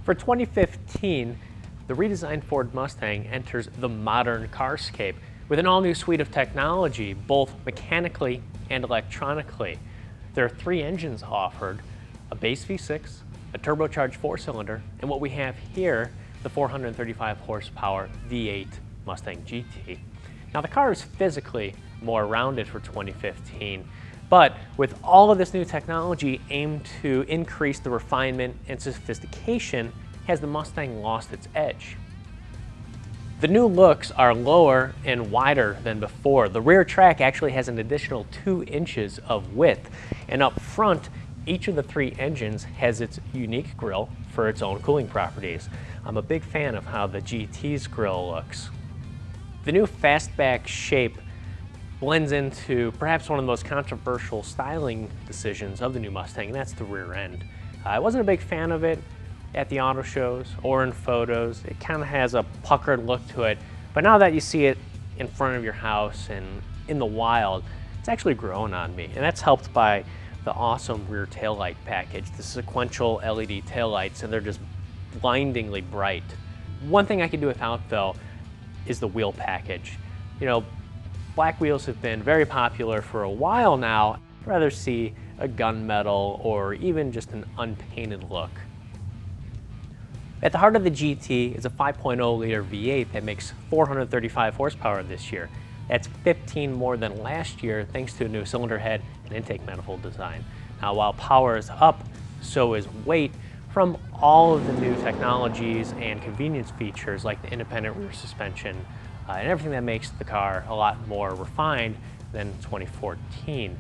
For 2015, the redesigned Ford Mustang enters the modern carscape with an all-new suite of technology, both mechanically and electronically. There are three engines offered: a base V6, a turbocharged four-cylinder, and what we have here, the 435 horsepower V8 Mustang GT. Now the car is physically more rounded for 2015, but with all of this new technology aimed to increase the refinement and sophistication, has the Mustang lost its edge? The new looks are lower and wider than before. The rear track actually has an additional 2 inches of width, and up front, each of the three engines has its unique grille for its own cooling properties. I'm a big fan of how the GT's grille looks. The new fastback shape blends into perhaps one of the most controversial styling decisions of the new Mustang, and that's the rear end. I wasn't a big fan of it at the auto shows or in photos. It kind of has a puckered look to it, but now that you see it in front of your house and in the wild, it's actually grown on me, and that's helped by the awesome rear taillight package, the sequential LED taillights, and they're just blindingly bright. One thing I could do without, though, is the wheel package. You know, black wheels have been very popular for a while now. I'd rather see a gunmetal or even just an unpainted look. At the heart of the GT is a 5.0-liter V8 that makes 435 horsepower this year. That's 15 more than last year thanks to a new cylinder head and intake manifold design. Now while power is up, so is weight from all of the new technologies and convenience features like the independent rear suspension and everything that makes the car a lot more refined than 2014.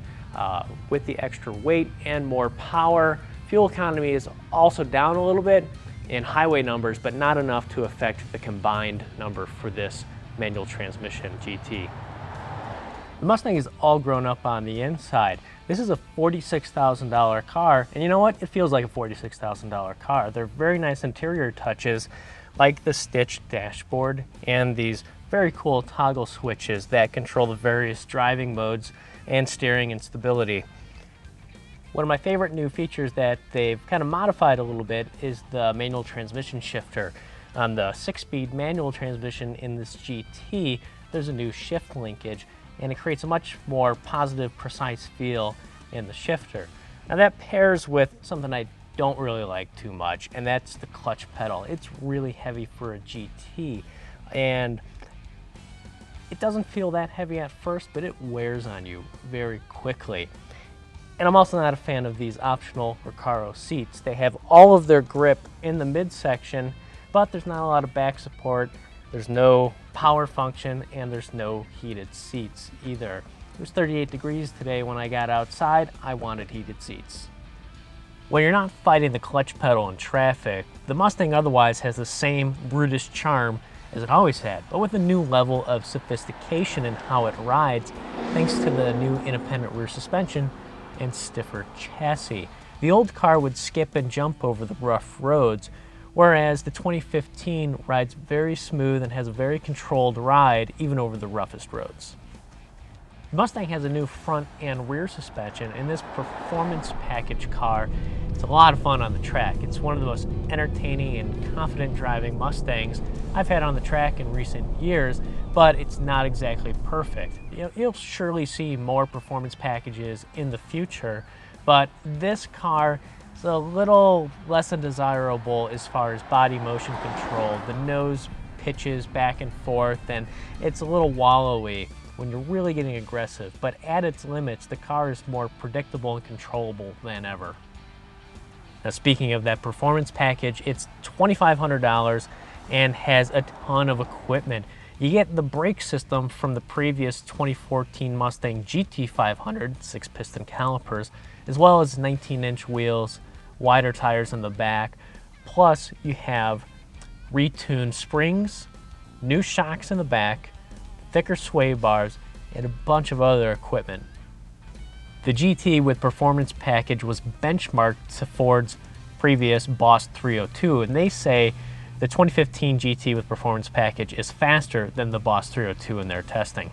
With the extra weight and more power, fuel economy is also down a little bit in highway numbers, but not enough to affect the combined number for this manual transmission GT. The Mustang is all grown up on the inside. This is a $46,000 car, and you know what? It feels like a $46,000 car. They're very nice interior touches, like the stitched dashboard and these very cool toggle switches that control the various driving modes and steering and stability. One of my favorite new features that they've kind of modified a little bit is the manual transmission shifter. On the 6-speed manual transmission in this GT, there's a new shift linkage, and it creates a much more positive, precise feel in the shifter. Now that pairs with something I don't really like too much, and that's the clutch pedal. It's really heavy for a GT, and it doesn't feel that heavy at first, but it wears on you very quickly. And I'm also not a fan of these optional Recaro seats. They have all of their grip in the midsection, but there's not a lot of back support. There's no power function, and there's no heated seats either. It was 38 degrees today when I got outside. I wanted heated seats. When you're not fighting the clutch pedal in traffic, the Mustang otherwise has the same brutish charm as it always had, but with a new level of sophistication in how it rides, thanks to the new independent rear suspension and stiffer chassis. The old car would skip and jump over the rough roads, whereas the 2015 rides very smooth and has a very controlled ride even over the roughest roads. The Mustang has a new front and rear suspension, and this performance package car, it's a lot of fun on the track. It's one of the most entertaining and confident driving Mustangs I've had on the track in recent years, but it's not exactly perfect. You'll surely see more performance packages in the future, but this car is a little less than desirable as far as body motion control. The nose pitches back and forth, and it's a little wallowy when you're really getting aggressive, but at its limits, the car is more predictable and controllable than ever. Now, speaking of that performance package, it's $2,500 and has a ton of equipment. You get the brake system from the previous 2014 Mustang GT500, 6-piston calipers, as well as 19-inch wheels, wider tires in the back, plus you have retuned springs, new shocks in the back, thicker sway bars, and a bunch of other equipment. The GT with performance package was benchmarked to Ford's previous Boss 302, and they say the 2015 GT with performance package is faster than the Boss 302 in their testing.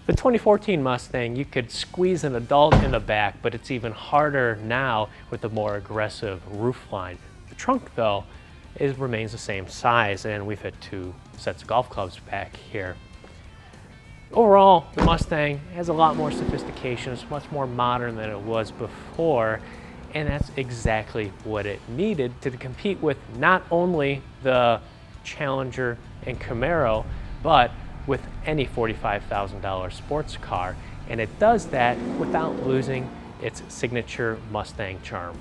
The 2014 Mustang, you could squeeze an adult in the back, but it's even harder now with the more aggressive roofline. The trunk, though, remains the same size, and we fit 2 sets of golf clubs back here. Overall, the Mustang has a lot more sophistication. It's much more modern than it was before, and that's exactly what it needed to compete with not only the Challenger and Camaro, but with any $45,000 sports car. And it does that without losing its signature Mustang charm.